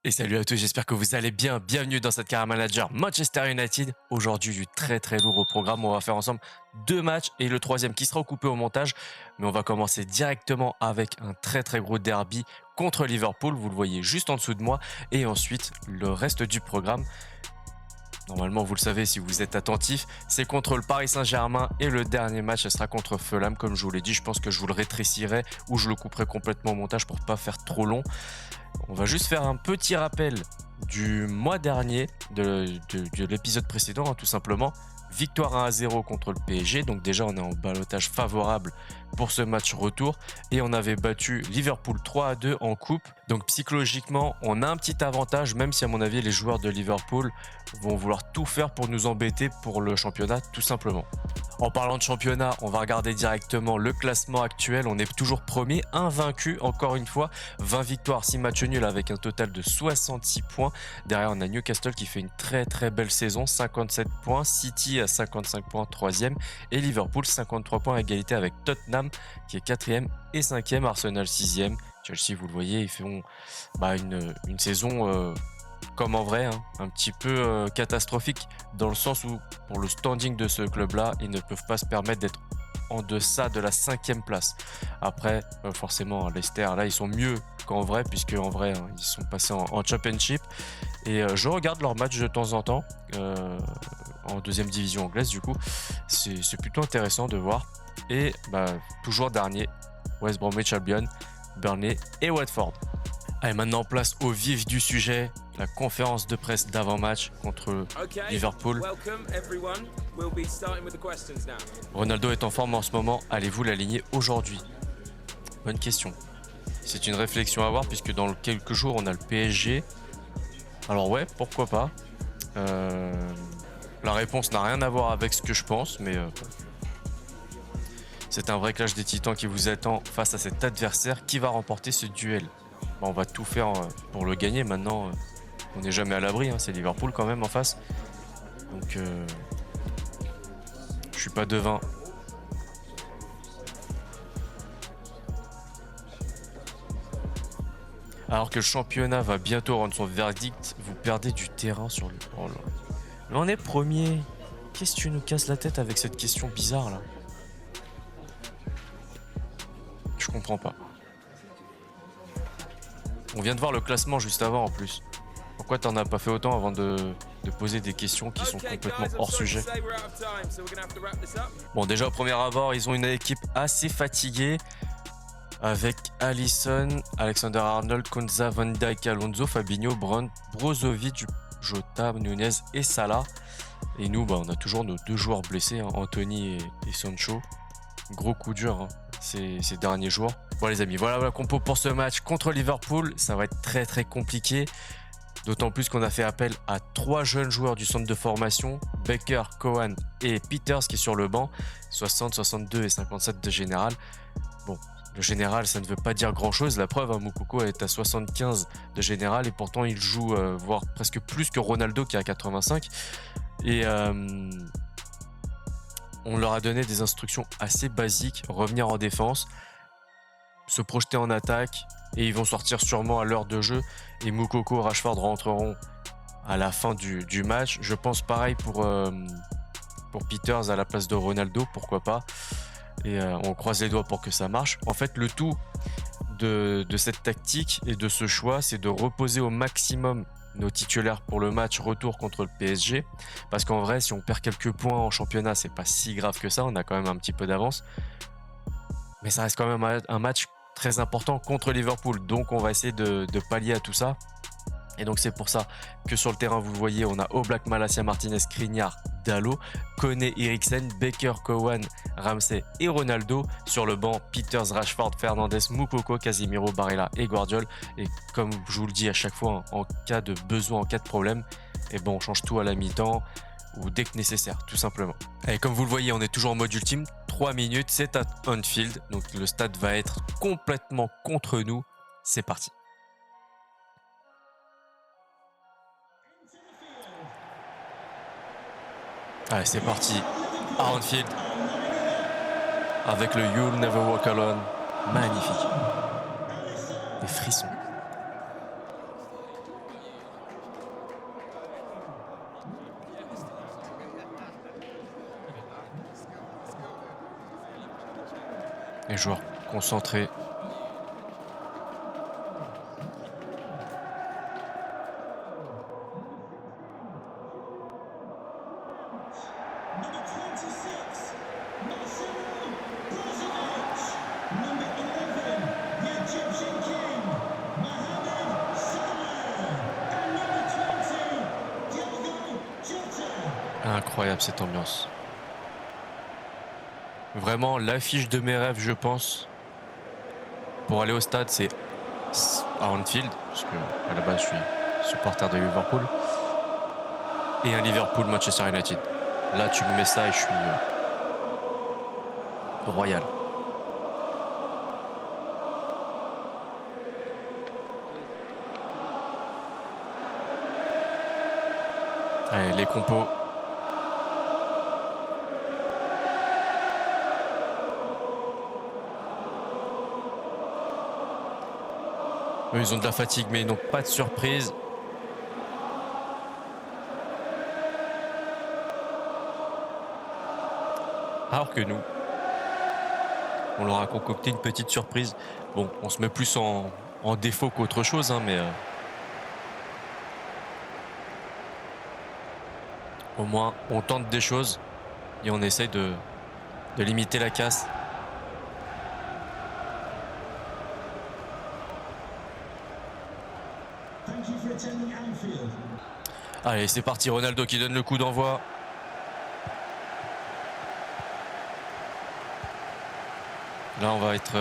Et salut à tous, j'espère que vous allez bien. Bienvenue dans cette Career Manager Manchester United. Aujourd'hui, du très lourd au programme. On va faire ensemble 2 matchs et le troisième qui sera coupé au montage. Mais on va commencer directement avec un très gros derby contre Liverpool. Vous le voyez juste en dessous de moi. Et ensuite, le reste du programme. Normalement, vous le savez si vous êtes attentif, c'est contre le Paris Saint-Germain et le dernier match, ce sera contre Fulham. Comme je vous l'ai dit, je pense que je vous le rétrécirai ou je le couperai complètement au montage pour pas faire trop long. On va juste faire un petit rappel du mois dernier, de l'épisode précédent, tout simplement. Victoire 1-0 contre le PSG, donc déjà on est en ballottage favorable pour ce match retour. Et on avait battu Liverpool 3-2 en coupe. Donc psychologiquement, on a un petit avantage, même si à mon avis les joueurs de Liverpool vont vouloir tout faire pour nous embêter pour le championnat, tout simplement. En parlant de championnat, on va regarder directement le classement actuel. On est toujours premier, invaincu encore une fois. 20 victoires, 6 matchs nuls avec un total de 66 points. Derrière, on a Newcastle qui fait une très belle saison, 57 points. City à 55 points, 3e. Et Liverpool, 53 points à égalité avec Tottenham qui est 4e et 5e. Arsenal, 6e. Chelsea, vous le voyez, ils font une saison... comme en vrai, un petit peu catastrophique dans le sens où pour le standing de ce club-là, ils ne peuvent pas se permettre d'être en deçà de la 5e place. Après, forcément, Leicester, là, ils sont mieux qu'en vrai, puisque en vrai, ils sont passés en Championship. Et je regarde leurs matchs de temps en temps, en deuxième division anglaise, du coup. C'est plutôt intéressant de voir. Et toujours dernier, West Bromwich Albion, Burnley et Watford. Allez, maintenant place au vif du sujet, la conférence de presse d'avant-match contre Liverpool. Ronaldo est en forme en ce moment, allez-vous l'aligner aujourd'hui? Bonne question. C'est une réflexion à avoir puisque dans quelques jours on a le PSG. Alors ouais, pourquoi pas. La réponse n'a rien à voir avec ce que je pense, mais c'est un vrai clash des titans qui vous attend face à cet adversaire. Qui va remporter ce duel? On va tout faire pour le gagner. Maintenant, on n'est jamais à l'abri. C'est Liverpool quand même en face. Donc, je suis pas devin. Alors que le championnat va bientôt rendre son verdict, vous perdez du terrain sur le... Oh là. Mais on est premier. Qu'est-ce que tu nous casses la tête avec cette question bizarre là? Je comprends pas. On vient de voir le classement juste avant en plus. Pourquoi t'en as pas fait autant avant de poser des questions qui sont complètement hors sujet? Bon, déjà au premier abord, ils ont une équipe assez fatiguée avec Alisson, Alexander-Arnold, Konza, Van Dijk, Alonso, Fabinho, Brandt, Brozovic, Jota, Nunez et Salah. Et nous, on a toujours nos 2 joueurs blessés, Anthony et Sancho. Gros coup dur ces derniers jours. Bon les amis, voilà la compo pour ce match contre Liverpool. Ça va être très compliqué. D'autant plus qu'on a fait appel à 3 jeunes joueurs du centre de formation. Baker, Cohen et Peters qui est sur le banc. 60, 62 et 57 de général. Bon, le général ça ne veut pas dire grand chose. La preuve, Moukoko est à 75 de général et pourtant il joue voire presque plus que Ronaldo qui est à 85. Et... on leur a donné des instructions assez basiques, revenir en défense, se projeter en attaque, et ils vont sortir sûrement à l'heure de jeu, et Moukoko, Rashford rentreront à la fin du match. Je pense pareil pour Peters à la place de Ronaldo, pourquoi pas, et on croise les doigts pour que ça marche. En fait, le tout de cette tactique et de ce choix, c'est de reposer au maximum nos titulaires pour le match retour contre le PSG, parce qu'en vrai si on perd quelques points en championnat c'est pas si grave que ça, on a quand même un petit peu d'avance, mais ça reste quand même un match très important contre Liverpool, donc on va essayer de pallier à tout ça. Et donc c'est pour ça que sur le terrain vous le voyez, on a Oblak, Malacia, Martinez, Skriniar, Dalot, Koné, Eriksen, Baker, Cowan, Ramsey et Ronaldo. Sur le banc, Peters, Rashford, Fernandes, Moukoko, Casemiro, Barella et Guardiol. Et comme je vous le dis à chaque fois, en cas de besoin, en cas de problème, on change tout à la mi-temps ou dès que nécessaire, tout simplement. Et comme vous le voyez, on est toujours en mode ultime. 3 minutes, c'est à Anfield, donc le stade va être complètement contre nous. C'est parti. Allez, c'est parti. À Anfield. Avec le You'll Never Walk Alone. Magnifique. Des frissons. Les joueurs concentrés. Incroyable cette ambiance. Vraiment l'affiche de mes rêves, je pense. Pour aller au stade, c'est à Anfield, parce que à la base je suis supporter de Liverpool. Et un Liverpool-Manchester United. Là, tu me mets ça et je suis royal. Allez, les compos. Eux, ils ont de la fatigue, mais ils n'ont pas de surprise. Alors que nous, on leur a concocté une petite surprise. Bon, on se met plus en défaut qu'autre chose, hein, mais au moins, on tente des choses et on essaye de limiter la casse. Allez, c'est parti, Ronaldo qui donne le coup d'envoi. Là, on va être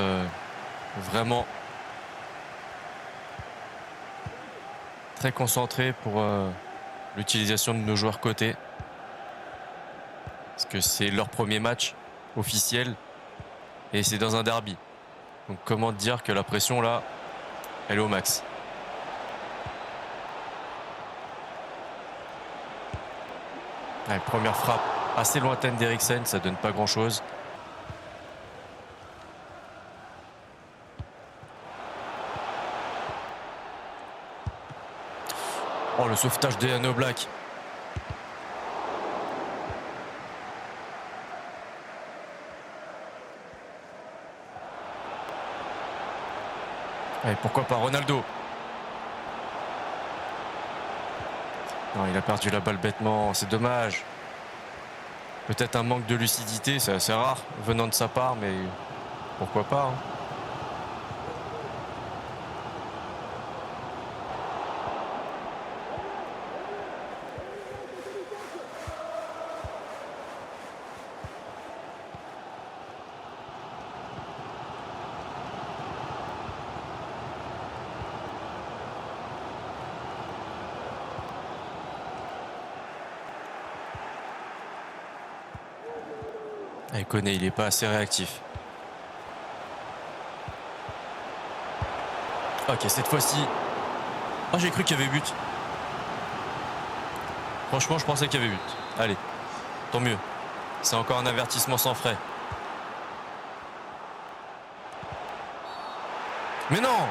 vraiment très concentré pour l'utilisation de nos joueurs côté. Parce que c'est leur premier match officiel et c'est dans un derby. Donc comment dire que la pression là, elle est au max. Allez, première frappe assez lointaine d'Eriksen, ça donne pas grand chose. Oh, le sauvetage de Jan Oblak. Allez, pourquoi pas Ronaldo. Non, il a perdu la balle bêtement, c'est dommage. Peut-être un manque de lucidité, c'est assez rare venant de sa part, mais pourquoi pas, hein. Et Koné, il n'est pas assez réactif. Ok, cette fois-ci. Ah, j'ai cru qu'il y avait but. Franchement, je pensais qu'il y avait but. Allez, tant mieux. C'est encore un avertissement sans frais. Mais non!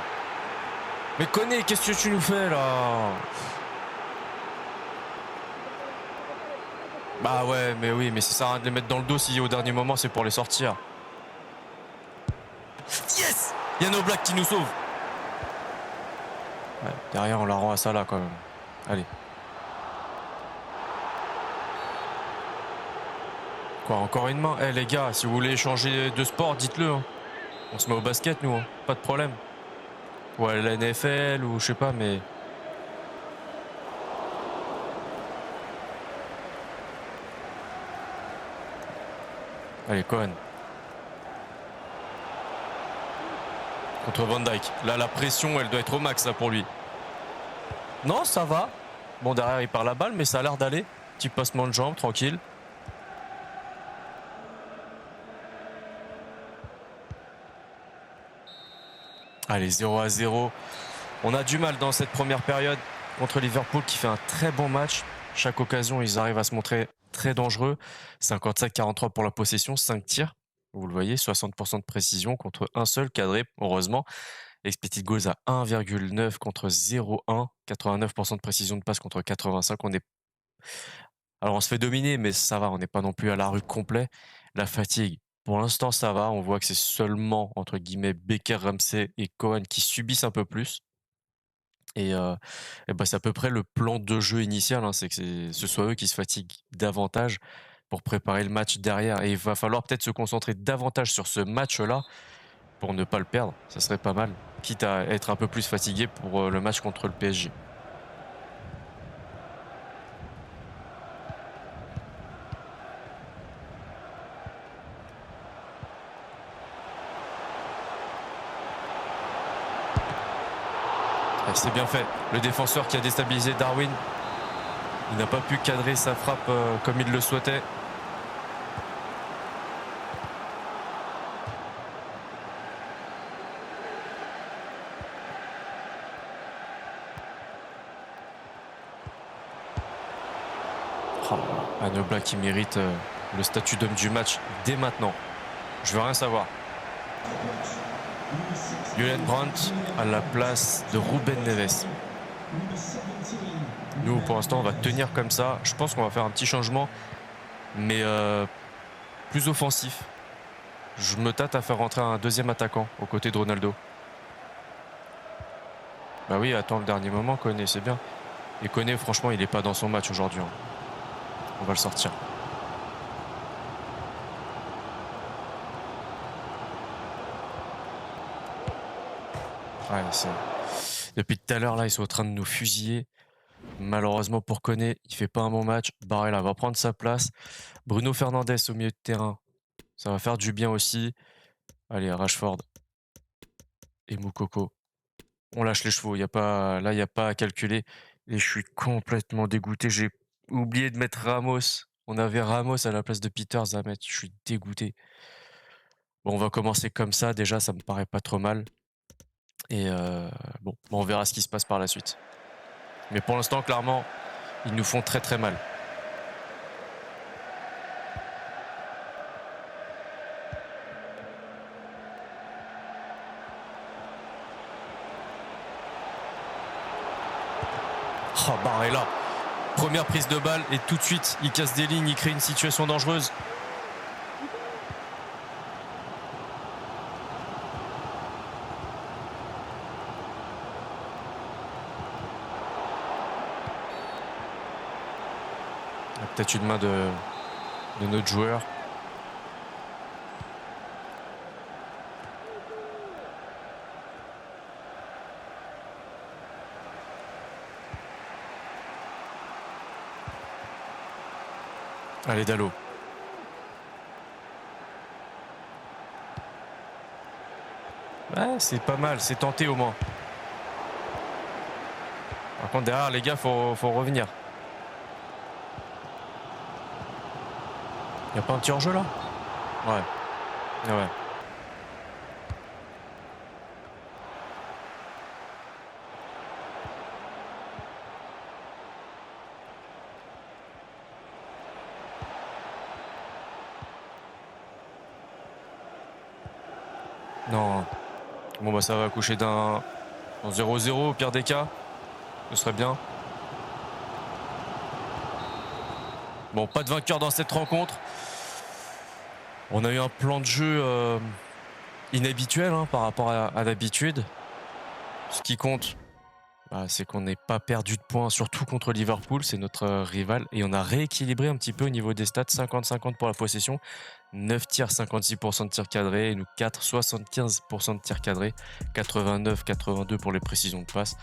Mais Koné, qu'est-ce que tu nous fais là? Bah ouais, mais oui, mais ça sert à rien de les mettre dans le dos si au dernier moment c'est pour les sortir. Yes! Jan Oblak qui nous sauve. Ouais, derrière, on la rend à Salah quand même. Allez. Quoi, encore une main? Eh les gars, si vous voulez changer de sport, dites-le, hein. On se met au basket, nous, hein. Pas de problème. Ou à la NFL, ou je sais pas, mais... Allez, Cohen. Contre Van Dijk. Là, la pression, elle doit être au max, là, pour lui. Non, ça va. Bon, derrière, il perd la balle, mais ça a l'air d'aller. Petit passement de jambe, tranquille. Allez, 0-0. On a du mal dans cette première période contre Liverpool qui fait un très bon match. Chaque occasion, ils arrivent à se montrer très dangereux. 55-43 pour la possession, 5 tirs. Vous le voyez, 60% de précision contre un seul cadré, heureusement. Expected goals à 1,9 contre 0,1. 89% de précision de passe contre 85. Alors on se fait dominer, mais ça va, on n'est pas non plus à la rue complet. La fatigue, pour l'instant, ça va. On voit que c'est seulement, entre guillemets, Becker, Ramsey et Cohen qui subissent un peu plus. Et bah, c'est à peu près le plan de jeu initial, hein, c'est que ce soit eux qui se fatiguent davantage pour préparer le match derrière. Et il va falloir peut-être se concentrer davantage sur ce match-là pour ne pas le perdre. Ça serait pas mal, quitte à être un peu plus fatigué pour le match contre le PSG. Ah, c'est bien fait. Le défenseur qui a déstabilisé Darwin, il n'a pas pu cadrer sa frappe comme il le souhaitait. Oh, un Oblak qui mérite le statut d'homme du match dès maintenant. Je veux rien savoir. Julian Brandt à la place de Ruben Neves. Nous, pour l'instant, on va tenir comme ça. Je pense qu'on va faire un petit changement, mais plus offensif. Je me tâte à faire rentrer un deuxième attaquant aux côtés de Ronaldo. Bah oui, attends le dernier moment, Koné, c'est bien. Et Koné, franchement, il n'est pas dans son match aujourd'hui, hein. On va le sortir. Ouais, depuis tout à l'heure, là, ils sont en train de nous fusiller. Malheureusement pour Koné, il fait pas un bon match. Barella va prendre sa place. Bruno Fernandes au milieu de terrain. Ça va faire du bien aussi. Allez, Rashford et Moukoko. On lâche les chevaux. Là, il n'y a pas à calculer. Et je suis complètement dégoûté. J'ai oublié de mettre Ramos. On avait Ramos à la place de Peters à mettre. Je suis dégoûté. Bon, on va commencer comme ça. Déjà, ça me paraît pas trop mal. Et bon, on verra ce qui se passe par la suite. Mais pour l'instant, clairement, ils nous font très très mal. Oh, Barella. Première prise de balle et tout de suite, il casse des lignes, il crée une situation dangereuse. Il y a peut-être une main de notre joueur. Allez, Dalot. Ouais, c'est pas mal, c'est tenté au moins. Par contre, derrière, les gars, faut revenir. Y a pas un petit hors-jeu là? Ouais. Ah ouais. Non. Bon, bah ça va accoucher d'un 0-0 au pire des cas. Ce serait bien. Bon, pas de vainqueur dans cette rencontre. On a eu un plan de jeu inhabituel hein, par rapport à d'habitude. Ce qui compte, bah, c'est qu'on n'ait pas perdu de points, surtout contre Liverpool, c'est notre rival. Et on a rééquilibré un petit peu au niveau des stats, 50-50 pour la possession, 9 tirs, 56% de tirs cadrés, et nous 4, 75% de tirs cadrés, 89-82 pour les précisions de passe.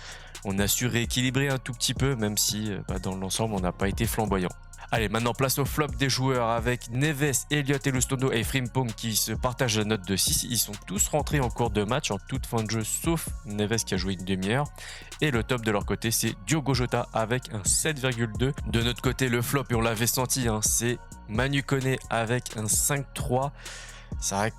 On a su rééquilibrer un tout petit peu, même si bah, dans l'ensemble, on n'a pas été flamboyant. Allez, maintenant place au flop des joueurs avec Neves, Elliott, Elustondo et Frimpong qui se partagent la note de 6. Ils sont tous rentrés en cours de match en toute fin de jeu, sauf Neves qui a joué une demi-heure. Et le top de leur côté, c'est Diogo Jota avec un 7,2. De notre côté, le flop, et on l'avait senti, hein, c'est Manu Koné avec un 5,3. C'est vrai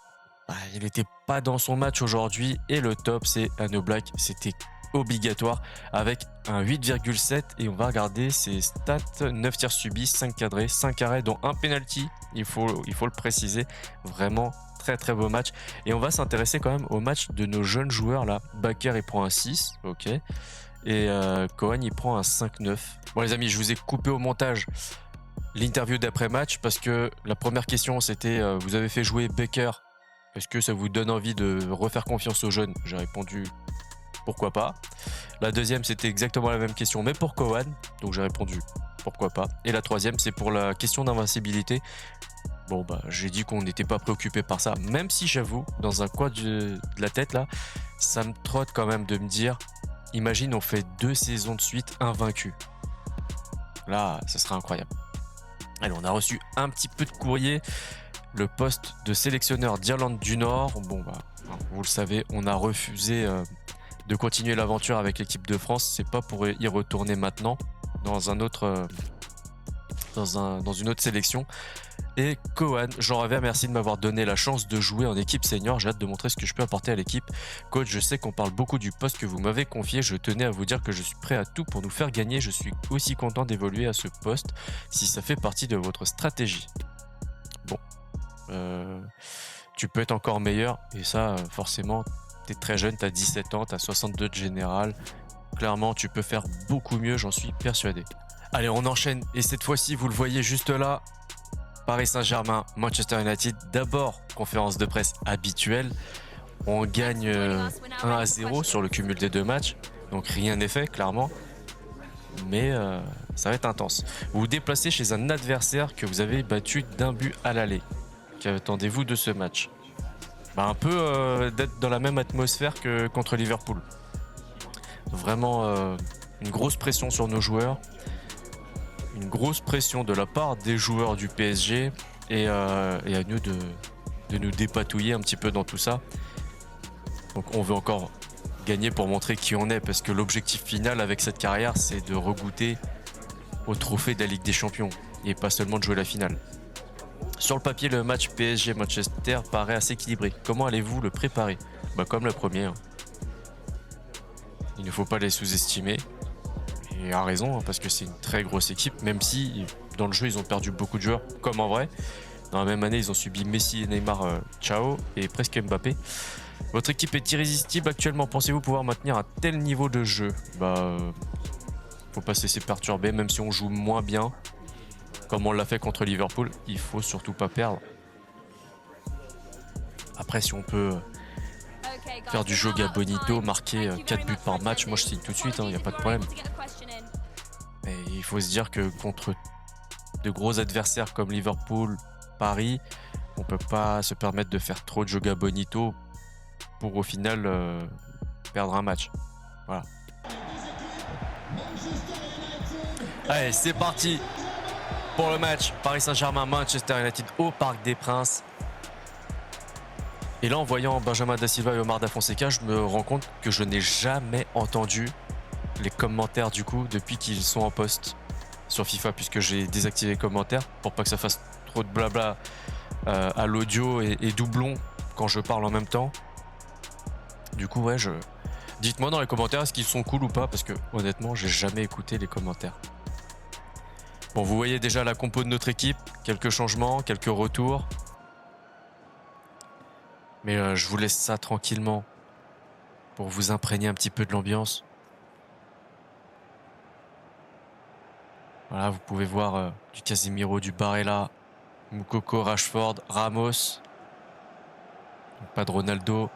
qu'il n'était pas dans son match aujourd'hui. Et le top, c'est un Oblak. C'était obligatoire avec un 8,7 et on va regarder ses stats. 9 tirs subis, 5 cadrés, 5 arrêts dont un penalty, il faut le préciser. Vraiment très très beau match et on va s'intéresser quand même au match de nos jeunes joueurs là. Bakker il prend un 6, ok, et Cohen il prend un 5,9. Bon les amis, je vous ai coupé au montage l'interview d'après-match parce que la première question c'était vous avez fait jouer Baker, est-ce que ça vous donne envie de refaire confiance aux jeunes? J'ai répondu pourquoi pas. La deuxième c'était exactement la même question mais pour Cowan, donc j'ai répondu pourquoi pas. Et la troisième c'est pour la question d'invincibilité. Bon bah j'ai dit qu'on n'était pas préoccupé par ça, même si j'avoue dans un coin de la tête là, ça me trotte quand même de me dire imagine on fait 2 saisons de suite invaincus. Là, ça serait incroyable. Allez, on a reçu un petit peu de courrier. Le poste de sélectionneur d'Irlande du Nord. Bon, bah, vous le savez, on a refusé de continuer l'aventure avec l'équipe de France. C'est pas pour y retourner maintenant dans un autre, dans une autre sélection. Et Cowan, Jean Revers, merci de m'avoir donné la chance de jouer en équipe senior. J'ai hâte de montrer ce que je peux apporter à l'équipe. Coach, je sais qu'on parle beaucoup du poste que vous m'avez confié. Je tenais à vous dire que je suis prêt à tout pour nous faire gagner. Je suis aussi content d'évoluer à ce poste si ça fait partie de votre stratégie. Bon, tu peux être encore meilleur. Et ça, forcément, tu es très jeune, tu as 17 ans, tu as 62 de général. Clairement, tu peux faire beaucoup mieux, j'en suis persuadé. Allez, on enchaîne. Et cette fois-ci, vous le voyez juste là. Paris Saint-Germain, Manchester United, d'abord conférence de presse habituelle. On gagne 1-0 sur le cumul des 2 matchs, donc rien n'est fait clairement, mais ça va être intense. Vous vous déplacez chez un adversaire que vous avez battu d'1 but à l'aller. Qu'attendez-vous de ce match? Un peu d'être dans la même atmosphère que contre Liverpool. Vraiment une grosse pression sur nos joueurs. Une grosse pression de la part des joueurs du PSG et à nous de nous dépatouiller un petit peu dans tout ça. Donc on veut encore gagner pour montrer qui on est parce que l'objectif final avec cette carrière c'est de regoûter au trophée de la Ligue des Champions et pas seulement de jouer la finale. Sur le papier, le match PSG-Manchester paraît assez équilibré. Comment allez-vous le préparer? Comme le premier. Hein. Il ne faut pas les sous-estimer. Et a raison, parce que c'est une très grosse équipe, même si dans le jeu ils ont perdu beaucoup de joueurs, comme en vrai. Dans la même année, ils ont subi Messi et Neymar, ciao, et presque Mbappé. Votre équipe est irrésistible actuellement. Pensez-vous pouvoir maintenir un tel niveau de jeu? Faut pas se laisser perturber, même si on joue moins bien, comme on l'a fait contre Liverpool, il faut surtout pas perdre. Après, si on peut faire du Joga Bonito, marquer 4 buts par match, moi je signe tout de suite, il n'y a pas de problème. Mais il faut se dire que contre de gros adversaires comme Liverpool, Paris, on peut pas se permettre de faire trop de Joga Bonito pour au final perdre un match. Voilà. Allez, c'est parti pour le match Paris Saint-Germain Manchester United au Parc des Princes. Et là, en voyant Benjamin Da Silva et Omar Da Fonseca, je me rends compte que je n'ai jamais entendu les commentaires du coup depuis qu'ils sont en poste sur FIFA, puisque j'ai désactivé les commentaires pour pas que ça fasse trop de blabla à l'audio et doublon quand je parle en même temps. Du coup, ouais, dites-moi dans les commentaires est-ce qu'ils sont cool ou pas, parce que honnêtement, j'ai jamais écouté les commentaires. Bon, vous voyez déjà la compo de notre équipe, quelques changements, quelques retours. Mais je vous laisse ça tranquillement pour vous imprégner un petit peu de l'ambiance. Voilà, vous pouvez voir du Casemiro, du Barella, Moukoko, Rashford, Ramos. Pas de Ronaldo.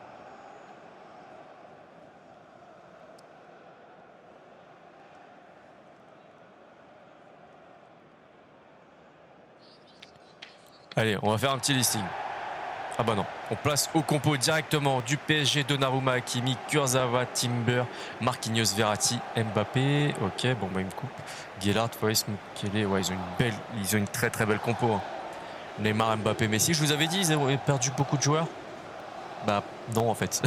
Allez, on va faire un petit listing. Ah bah non, on place au compo directement du PSG, Donnarumma, Hakimi, Kurzawa, Timber, Marquinhos, Verratti, Mbappé. Ok, bon bah il me coupe. Guélard, Foyce, Mukele, ouais, ils ont une très très belle compo. Hein. Neymar, Mbappé, Messi. Je vous avais dit, ils avaient perdu beaucoup de joueurs. Bah non en fait.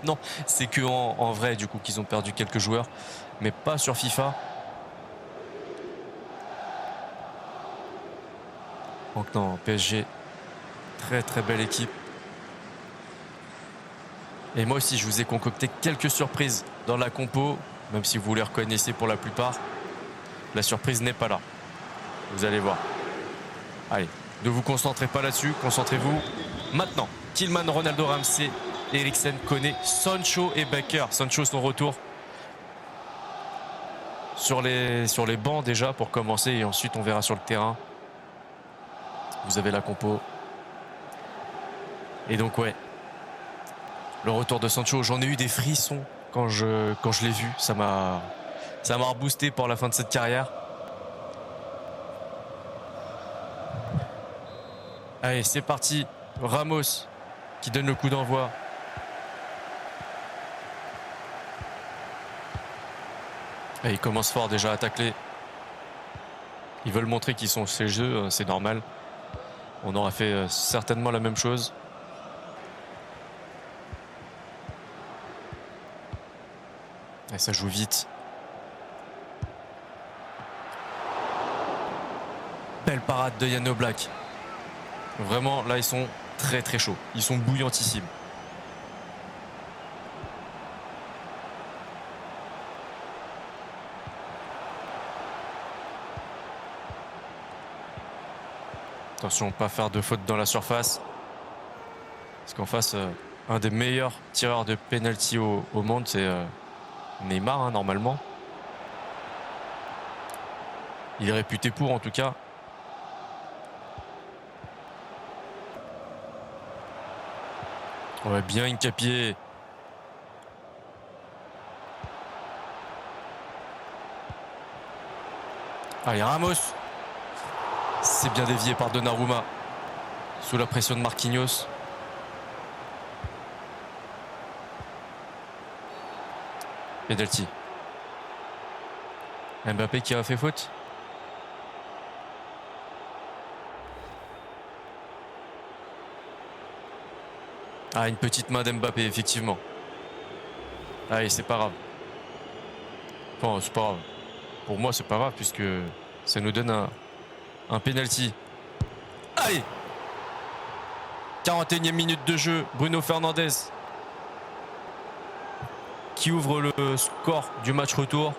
Non, c'est que en vrai du coup qu'ils ont perdu quelques joueurs, mais pas sur FIFA. Donc non, PSG, très très belle équipe. Et moi aussi, je vous ai concocté quelques surprises dans la compo, même si vous les reconnaissez pour la plupart. La surprise n'est pas là. Vous allez voir. Allez, ne vous concentrez pas là-dessus, concentrez-vous maintenant. Tillman, Ronaldo, Ramsey, Eriksen, Koné, Sancho et Baker. Sancho, son retour sur les bancs déjà pour commencer, et ensuite on verra sur le terrain. Vous avez la compo. Et donc ouais, le retour de Sancho, j'en ai eu des frissons quand je l'ai vu. Ça m'a reboosté pour la fin de cette carrière. Allez, c'est parti. Ramos qui donne le coup d'envoi. Et ils commencent fort déjà à tacler. Ils veulent montrer qu'ils sont chez eux, c'est normal. On aura fait certainement la même chose. Et ça joue vite. Belle parade de Yann Oblak. Vraiment, là, ils sont très très chauds. Ils sont bouillantissimes. Attention, pas faire de faute dans la surface. Parce qu'en face, un des meilleurs tireurs de penalty au monde, c'est Neymar, hein, normalement. Il est réputé pour, en tout cas. Ouais, bien Hincapié. Allez, Ramos. C'est bien dévié par Donnarumma. Sous la pression de Marquinhos. Penalty. Mbappé qui a fait faute. Ah, une petite main d'Mbappé, effectivement. Allez, c'est pas grave. Enfin, c'est pas grave. Pour moi, c'est pas grave puisque ça nous donne un penalty. Allez, 41e minute de jeu. Bruno Fernandes qui ouvre le score du match retour.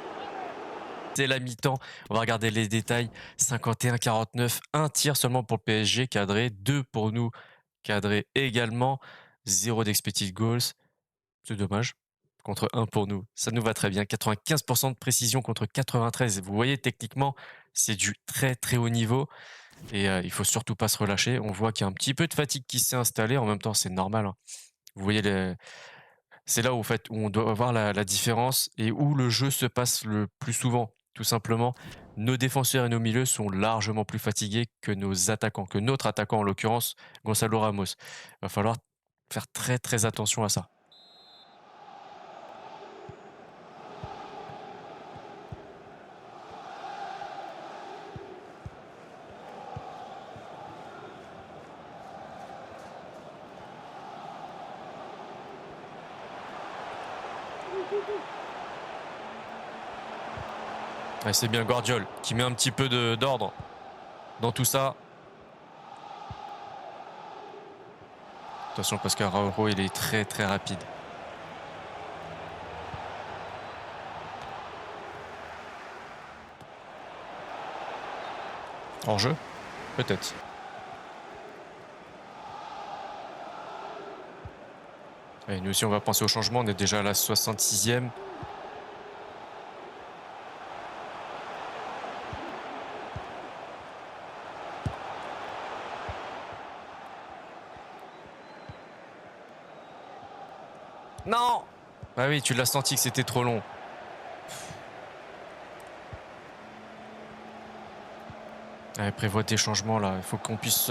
C'est la mi-temps. On va regarder les détails. 51-49. Un tir seulement pour le PSG cadré. 2 pour nous cadré également. 0 d'expected goals. C'est dommage. Contre 1 pour nous. Ça nous va très bien. 95% de précision contre 93. Vous voyez, techniquement, c'est du très très haut niveau. Et il faut surtout pas se relâcher. On voit qu'il y a un petit peu de fatigue qui s'est installée. En même temps, c'est normal, hein. Vous voyez, c'est là où, en fait, où on doit voir la différence et où le jeu se passe le plus souvent. Tout simplement, nos défenseurs et nos milieux sont largement plus fatigués que nos attaquants, que notre attaquant, en l'occurrence, Gonzalo Ramos. Il va falloir faire très très attention à ça. Ouais, c'est bien Guardiol qui met un petit peu d'ordre dans tout ça. Attention parce qu'Araujo, il est très très rapide. Hors jeu? Peut-être. Et nous aussi, on va penser au changement. On est déjà à la 66e. Non! Ah oui, tu l'as senti que c'était trop long. Allez, prévois tes changements là. Il faut qu'on puisse...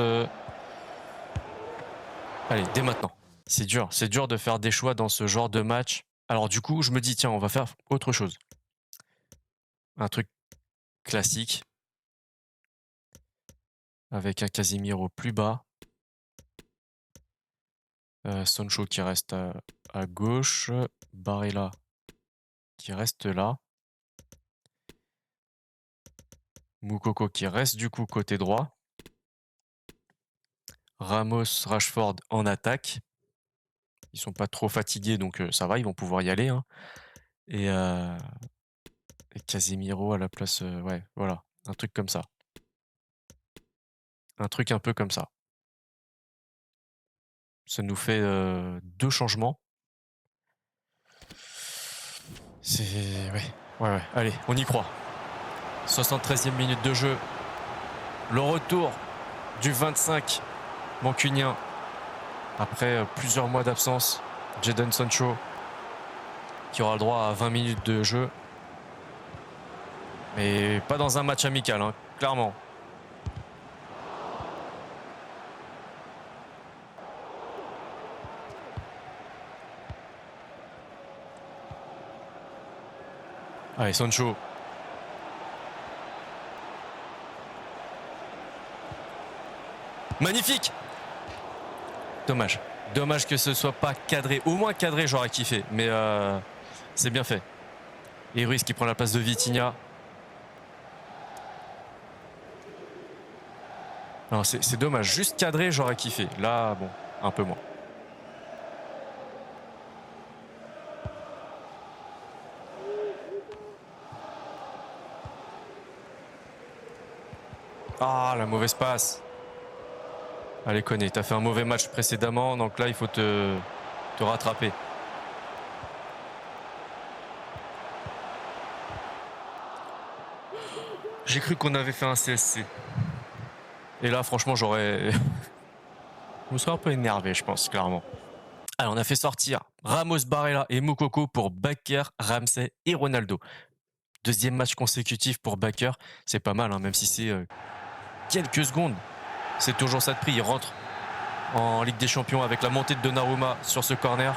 Allez, dès maintenant. C'est dur de faire des choix dans ce genre de match. Alors du coup, je me dis, tiens, on va faire autre chose. Un truc classique. Avec un Casemiro plus bas. Sancho qui reste à gauche. Barella qui reste là. Moukoko qui reste du coup côté droit. Ramos, Rashford en attaque. Ils sont pas trop fatigués, donc ça va, ils vont pouvoir y aller, hein. Et Casemiro à la place... ouais, voilà, un truc comme ça. Un truc un peu comme ça. Ça nous fait 2 changements. C'est... Ouais. Allez, on y croit. 73e minute de jeu. Le retour du 25 mancunien. Après plusieurs mois d'absence, Jadon Sancho qui aura le droit à 20 minutes de jeu. Mais pas dans un match amical, hein, clairement. Allez, Sancho. Magnifique. Dommage. Dommage que ce soit pas cadré. Au moins cadré, j'aurais kiffé. Mais c'est bien fait. Et Ruiz qui prend la place de Vitinha. Non, c'est dommage. Juste cadré, j'aurais kiffé. Là, bon, un peu moins. Ah, la mauvaise passe. Allez, Koné, t'as fait un mauvais match précédemment, donc là, il faut te rattraper. J'ai cru qu'on avait fait un CSC. Et là, franchement, je me serais un peu énervé, je pense, clairement. Alors, on a fait sortir Ramos, Barella et Moukoko pour Bakker, Ramsey et Ronaldo. Deuxième match consécutif pour Bakker. C'est pas mal, hein, même si c'est quelques secondes. C'est toujours ça de prix. Il rentre en Ligue des Champions avec la montée de Donnarumma sur ce corner.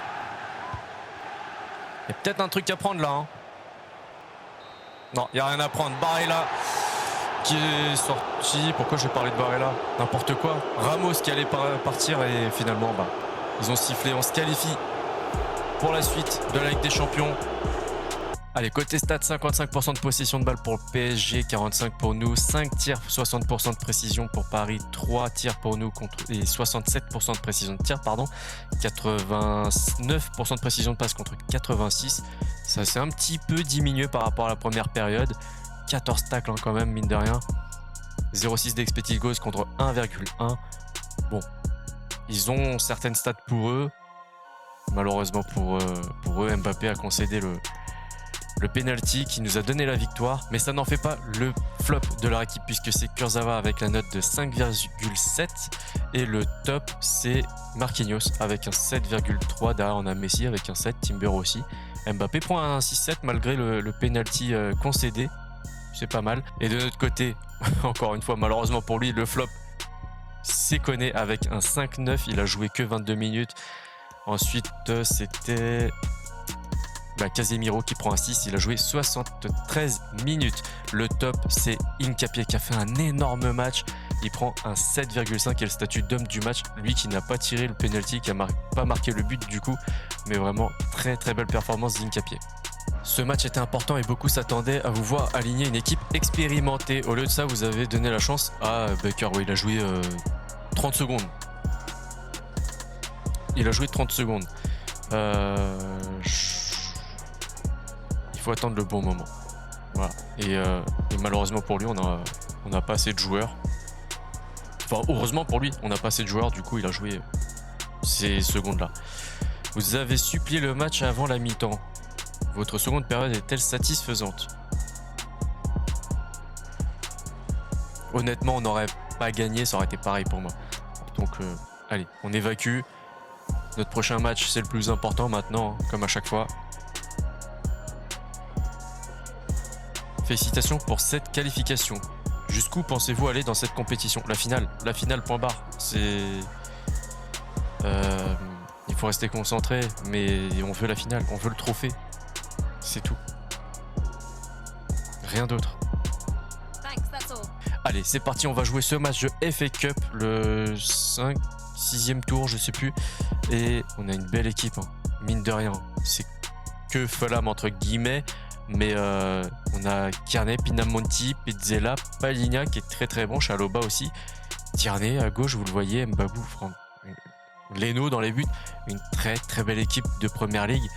Il y a peut-être un truc à prendre là. Hein. Non, il n'y a rien à prendre. Barella qui est sorti. Pourquoi j'ai parlé de Barella? N'importe quoi. Ramos qui allait partir et finalement, ils ont sifflé. On se qualifie pour la suite de la Ligue des Champions. Allez, côté stats, 55% de possession de balle pour le PSG, 45% pour nous, 5 tirs, 60% de précision pour Paris, 3 tirs pour nous et 67% de précision de tir, 89% de précision de passe contre 86. Ça s'est un petit peu diminué par rapport à la première période. 14 tacles hein, quand même, mine de rien. 0,6 d'expected goals contre 1,1. Bon, ils ont certaines stats pour eux. Malheureusement pour eux, Mbappé a concédé le penalty qui nous a donné la victoire, mais ça n'en fait pas le flop de leur équipe puisque c'est Kurzawa avec la note de 5,7 et le top c'est Marquinhos avec un 7,3. Derrière on a Messi avec un 7, Timber aussi. Mbappé prend un 6,7 malgré le penalty concédé, c'est pas mal. Et de notre côté, encore une fois malheureusement pour lui, le flop c'est Koné avec un 5,9, il a joué que 22 minutes. Ensuite c'était Casemiro qui prend un 6, il a joué 73 minutes. Le top, c'est Hincapié qui a fait un énorme match. Il prend un 7,5 et le statut d'homme du match. Lui qui n'a pas tiré le penalty, qui n'a pas marqué le but du coup. Mais vraiment, très très belle performance d'Hincapié. Ce match était important et beaucoup s'attendaient à vous voir aligner une équipe expérimentée. Au lieu de ça, vous avez donné la chance à Bakker. Oui, il a joué 30 secondes. Il a joué 30 secondes. Il faut attendre le bon moment. Voilà. Et malheureusement pour lui, on n'a pas assez de joueurs. Enfin, heureusement pour lui, on n'a pas assez de joueurs. Du coup, il a joué ces secondes-là. Vous avez supplié le match avant la mi-temps. Votre seconde période est-elle satisfaisante? Honnêtement, on n'aurait pas gagné. Ça aurait été pareil pour moi. Donc, allez, on évacue. Notre prochain match, c'est le plus important maintenant, hein, comme à chaque fois. Félicitations pour cette qualification. Jusqu'où pensez-vous aller dans cette compétition? La finale, point barre. Il faut rester concentré, mais on veut la finale, on veut le trophée. C'est tout. Rien d'autre. Allez, c'est parti, on va jouer ce match de FA Cup, le 6e tour, je sais plus. Et on a une belle équipe, hein. Mine de rien. C'est que Fulham entre guillemets. Mais on a Kearney, Pinamonti, Pizzella, Paligna qui est très très bon, Chalobah aussi. Tierney à gauche, vous le voyez, Mbabou, Leno dans les buts. Une très très belle équipe de Première League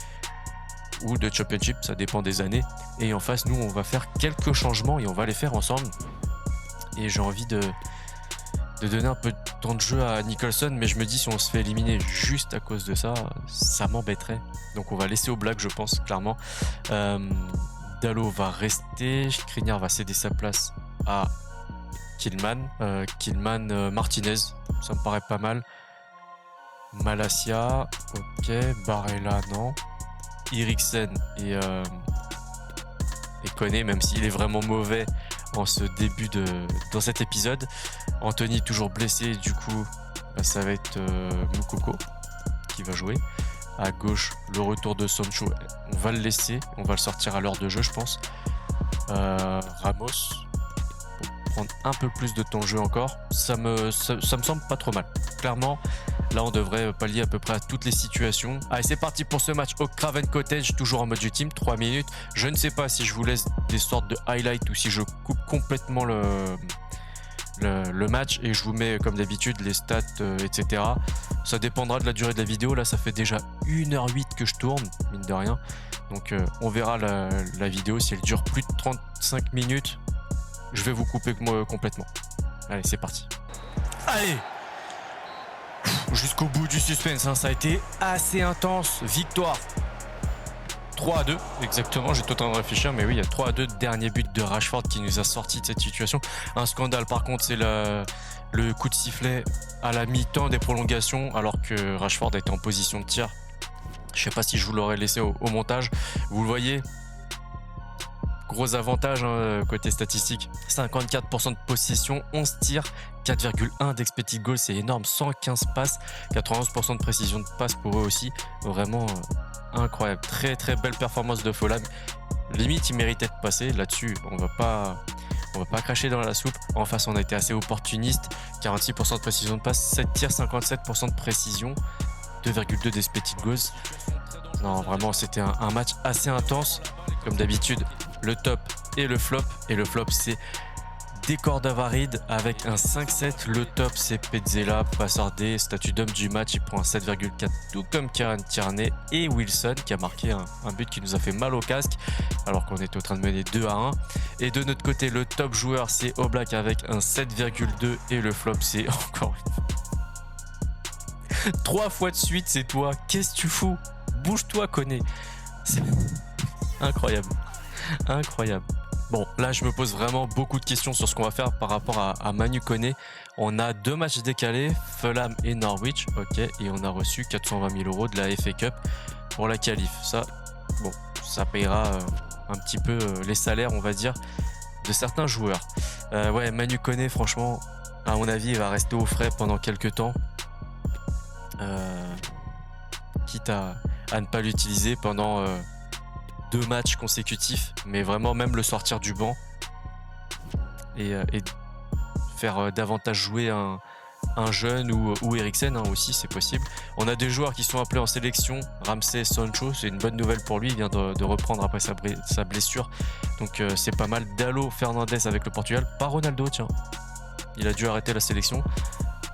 ou de Championship, ça dépend des années. Et en face, nous, on va faire quelques changements et on va les faire ensemble. Et j'ai envie de donner un peu de temps de jeu à Nicholson, mais je me dis si on se fait éliminer juste à cause de ça, ça m'embêterait. Donc on va laisser au Black, je pense, clairement. Dalot va rester, Skriniar va céder sa place à Killman, Martinez, ça me paraît pas mal. Malacia, ok. Barella, non. Eriksen et Koné, même s'il est vraiment mauvais en ce dans cet épisode. Anthony toujours blessé, du coup, ça va être Moukoko qui va jouer. À gauche, le retour de Sancho, on va le laisser, on va le sortir à l'heure de jeu, je pense. Ramos, pour prendre un peu plus de temps de jeu encore, ça me semble pas trop mal. Clairement, là on devrait pallier à peu près à toutes les situations. Allez, c'est parti pour ce match au Craven Cottage, toujours en mode ultime, 3 minutes. Je ne sais pas si je vous laisse des sortes de highlights ou si je coupe complètement le match et je vous mets comme d'habitude les stats, etc. Ça dépendra de la durée de la vidéo. Là, ça fait déjà 1h08 que je tourne, mine de rien. Donc, on verra la vidéo. Si elle dure plus de 35 minutes, je vais vous couper complètement. Allez, c'est parti. Allez! Jusqu'au bout du suspense, hein, ça a été assez intense. Victoire 3-2, exactement, j'étais en train de réfléchir, mais oui, il y a 3-2, dernier but de Rashford qui nous a sorti de cette situation. Un scandale par contre, c'est le coup de sifflet à la mi-temps des prolongations, alors que Rashford était en position de tir. Je sais pas si je vous l'aurais laissé au montage. Vous le voyez, gros avantage hein, côté statistique, 54% de possession, 11 tirs, 4,1 d'expected goal, c'est énorme, 115 passes, 91% de précision de passe pour eux aussi, vraiment incroyable, très très belle performance de Fulham. Limite il méritait de passer, là-dessus on va pas cracher dans la soupe. En face on a été assez opportuniste, 46% de précision de passe, 7 tirs, 57% de précision, 2,2 d'expected goals. Non vraiment c'était un match assez intense, comme d'habitude le top et le flop, et le flop c'est Décor d'Avaride avec un 5-7. Le top c'est Pezzella, passeur D, statut d'homme du match, il prend un 7,4, tout comme Kieran Tierney et Wilson qui a marqué un but qui nous a fait mal au casque alors qu'on était en train de mener 2-1. Et de notre côté le top joueur c'est Oblak avec un 7,2 et le flop c'est encore une 3 fois de suite c'est toi, qu'est-ce que tu fous? Bouge-toi Koné. C'est incroyable, incroyable. Bon, là, je me pose vraiment beaucoup de questions sur ce qu'on va faire par rapport à Manu Koné. On a 2 matchs décalés, Fulham et Norwich, ok, et on a reçu 420 000 € de la FA Cup pour la qualif. Ça, bon, ça payera un petit peu les salaires, on va dire, de certains joueurs. Ouais, Manu Koné, franchement, à mon avis, il va rester au frais pendant quelques temps. Quitte à ne pas l'utiliser pendant 2 matchs consécutifs, mais vraiment même le sortir du banc et faire davantage jouer un jeune ou Eriksen hein, aussi, c'est possible. On a des joueurs qui sont appelés en sélection, Ramsey, Sancho, c'est une bonne nouvelle pour lui, il vient de reprendre après sa blessure, donc c'est pas mal. Dalo Fernandez avec le Portugal, pas Ronaldo, tiens, il a dû arrêter la sélection.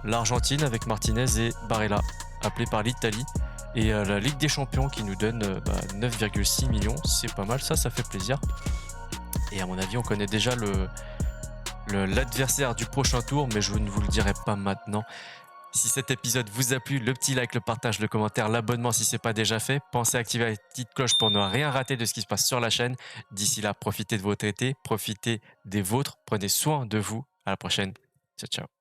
L'Argentine avec Martinez et Barella, appelé par l'Italie. Et la Ligue des Champions qui nous donne 9,6 millions, c'est pas mal, ça fait plaisir. Et à mon avis, on connaît déjà l'adversaire du prochain tour, mais je ne vous le dirai pas maintenant. Si cet épisode vous a plu, le petit like, le partage, le commentaire, l'abonnement si ce n'est pas déjà fait. Pensez à activer la petite cloche pour ne rien rater de ce qui se passe sur la chaîne. D'ici là, profitez de votre été, profitez des vôtres, prenez soin de vous. À la prochaine. Ciao, ciao.